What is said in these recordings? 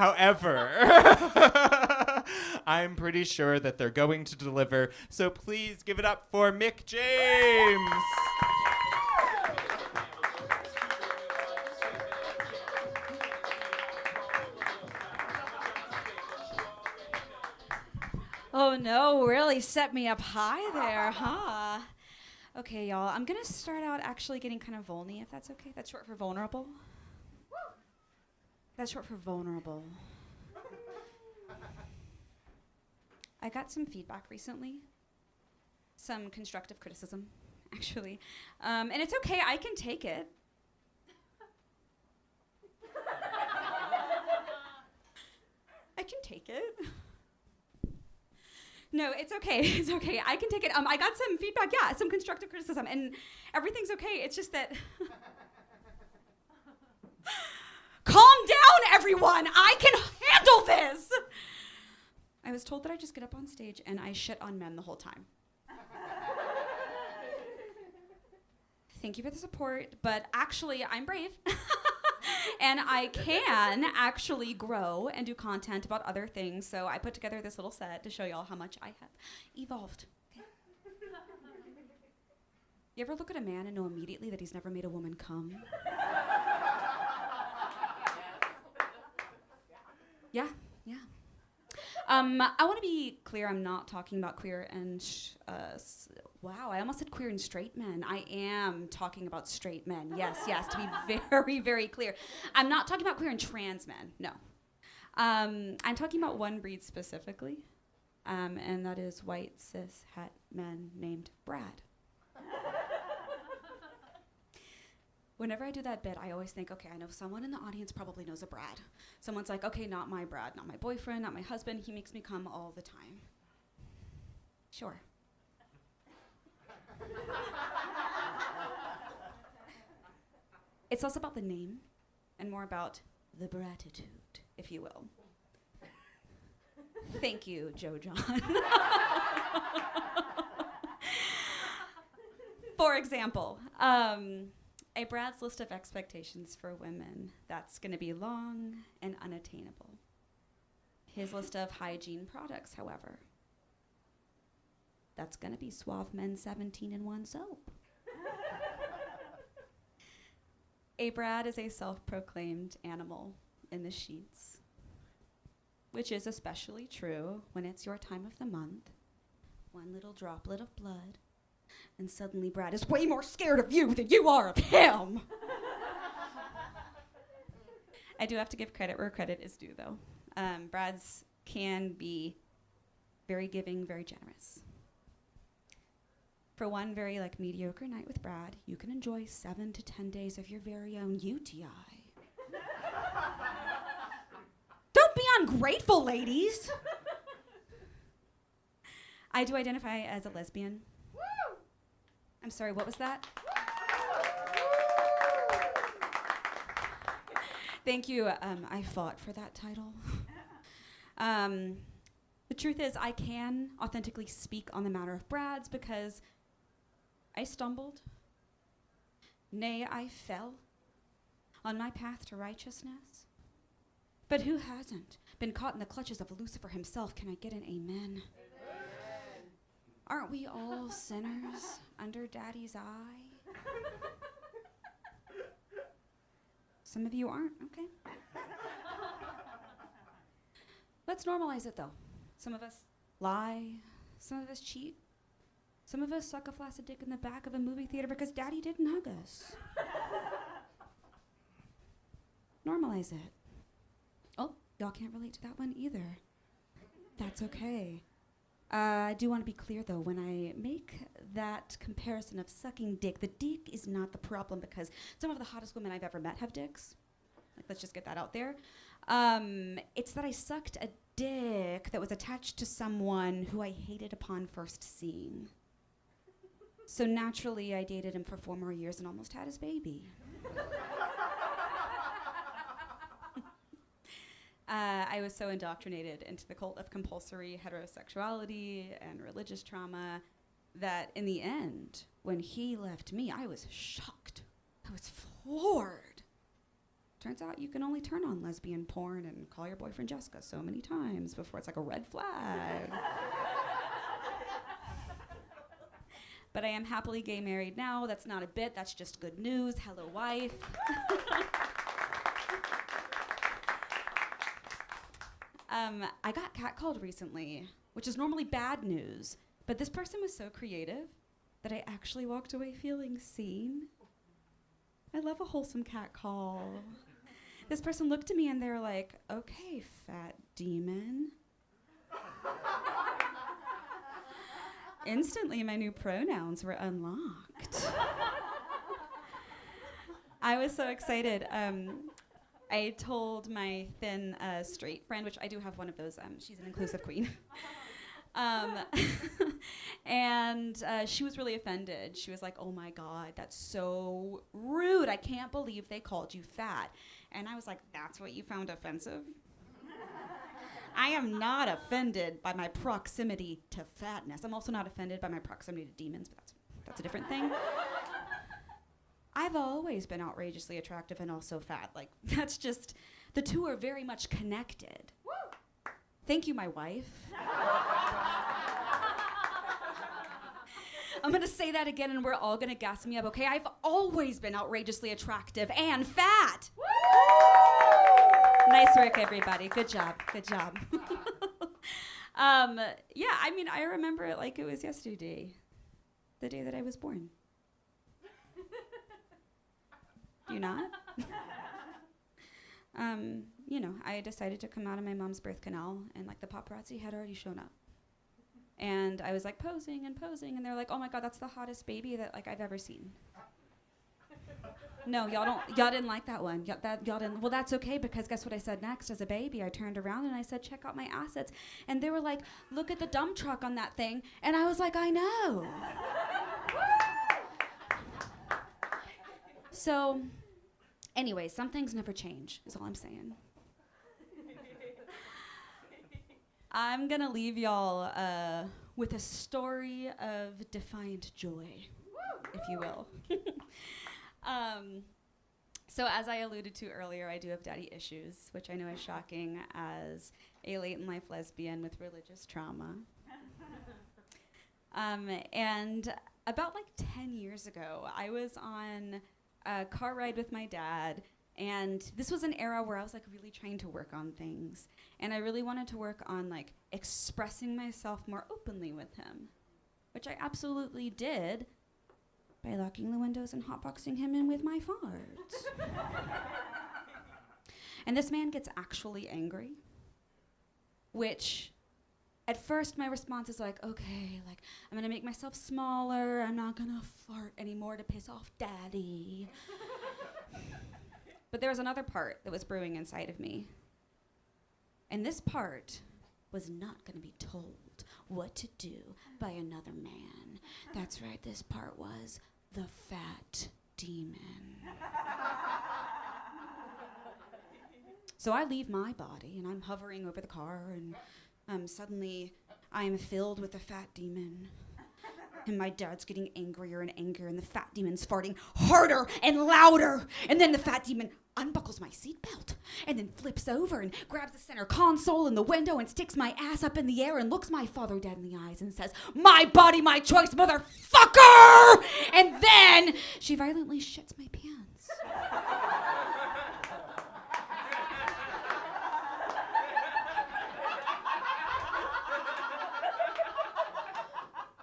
However, I'm pretty sure that they're going to deliver, so please give it up for Mick James. Oh no, really set me up high there, huh? Okay, y'all, I'm gonna start out actually getting kind of vulny, if that's okay. That's short for vulnerable. That's short for vulnerable. I got some feedback recently, some constructive criticism, actually. And it's okay, I can take it. I can take it. No, it's okay. It's okay. I can take it. I got some feedback, yeah, some constructive criticism, and everything's okay. It's just that. Calm down, everyone. I can handle this. I was told that I just get up on stage and I shit on men the whole time. Thank you for the support, but actually, I'm brave. And I can actually grow and do content about other things, so I put together this little set to show y'all how much I have evolved. Okay. You ever look at a man and know immediately that he's never made a woman come? Yeah. I want to be clear, I'm not talking about queer and, wow, I almost said queer and straight men. I am talking about straight men, yes, to be very, very clear. I'm not talking about queer and trans men, no. I'm talking about one breed specifically, and that is white, cis, het men named Brad. Whenever I do that bit, I always think, okay, I know someone in the audience probably knows a Brad. Someone's like, okay, not my Brad, not my boyfriend, not my husband. He makes me come all the time. Sure. It's less about the name and more about the bratitude, if you will. Thank you, Joe John. For example, a Brad's list of expectations for women, that's going to be long and unattainable. His list of hygiene products, however, that's going to be Suave Men's 17-in-1 soap. A Brad is a self-proclaimed animal in the sheets, which is especially true when it's your time of the month. One little droplet of blood, and suddenly Brad is way more scared of you than you are of him. I do have to give credit where credit is due, though. Brads can be very giving, very generous. For one very mediocre night with Brad, you can enjoy 7 to 10 days of your very own UTI. Don't be ungrateful, ladies. I do identify as a lesbian. I'm sorry, what was that? Thank you. I fought for that title. The truth is, I can authentically speak on the matter of Brads because I stumbled. Nay, I fell on my path to righteousness. But who hasn't been caught in the clutches of Lucifer himself? Can I get an amen? Aren't we all sinners under Daddy's eye? Some of you aren't, okay. Let's normalize it, though. Some of us lie, some of us cheat, some of us suck a flaccid dick in the back of a movie theater because Daddy didn't hug us. Normalize it. Oh, y'all can't relate to that one either. That's okay. I do want to be clear, though, when I make that comparison of sucking dick, the dick is not the problem because some of the hottest women I've ever met have dicks. Let's just get that out there. It's that I sucked a dick that was attached to someone who I hated upon first seeing. So naturally, I dated him for 4 more years and almost had his baby. I was so indoctrinated into the cult of compulsory heterosexuality and religious trauma that in the end, when he left me, I was shocked. I was floored Turns out you can only turn on lesbian porn and call your boyfriend Jessica so many times before it's like a red flag. But I am happily gay married now. That's not a bit, that's just good news. Hello, wife. I got catcalled recently, which is normally bad news, but this person was so creative that I actually walked away feeling seen. I love a wholesome catcall. This person looked at me and they were like, okay, fat demon. Instantly, my new pronouns were unlocked. I was so excited. I told my thin straight friend, which I do have one of those, she's an inclusive queen. And she was really offended. She was like, oh my God, that's so rude. I can't believe they called you fat. And I was like, that's what you found offensive? I am not offended by my proximity to fatness. I'm also not offended by my proximity to demons, but that's a different thing. I've always been outrageously attractive and also fat. Like, that's just, the two are very much connected. Woo! Thank you, my wife. I'm gonna say that again and we're all gonna gas me up, okay? I've always been outrageously attractive and fat. Woo! Nice work, everybody. Good job, good job. Yeah, I mean, I remember it like it was yesterday, the day that I was born. Do you not? You know, I decided to come out of my mom's birth canal and like the paparazzi had already shown up. And I was like posing, and they're like, oh my God, that's the hottest baby that like I've ever seen. No, y'all didn't like that one. Y'all didn't. Well, that's okay, because guess what I said next as a baby? I turned around and I said, check out my assets. And they were like, look at the dump truck on that thing. And I was like, I know. So, anyway, some things never change, is all I'm saying. I'm gonna leave y'all with a story of defiant joy, if you will. So as I alluded to earlier, I do have daddy issues, which I know is shocking as a late-in-life lesbian with religious trauma. And about like 10 years ago, I was on a car ride with my dad, and this was an era where I was like really trying to work on things, and I really wanted to work on like expressing myself more openly with him, which I absolutely did by locking the windows and hotboxing him in with my farts. And this man gets actually angry, which at first my response is like, okay, like I'm gonna make myself smaller, I'm not gonna fart anymore to piss off daddy. But there was another part that was brewing inside of me. And this part was not gonna be told what to do by another man. That's right, this part was the fat demon. So I leave my body and I'm hovering over the car, and suddenly I am filled with the fat demon. And my dad's getting angrier and angrier, and the fat demon's farting harder and louder. And then the fat demon unbuckles my seatbelt and then flips over and grabs the center console and the window and sticks my ass up in the air and looks my father dead in the eyes and says, "My body, my choice, motherfucker!" And then she violently shits my pants.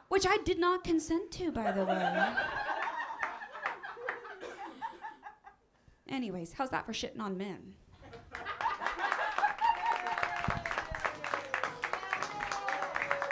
Which I did not consent to, by the way. Anyways, how's that for shitting on men?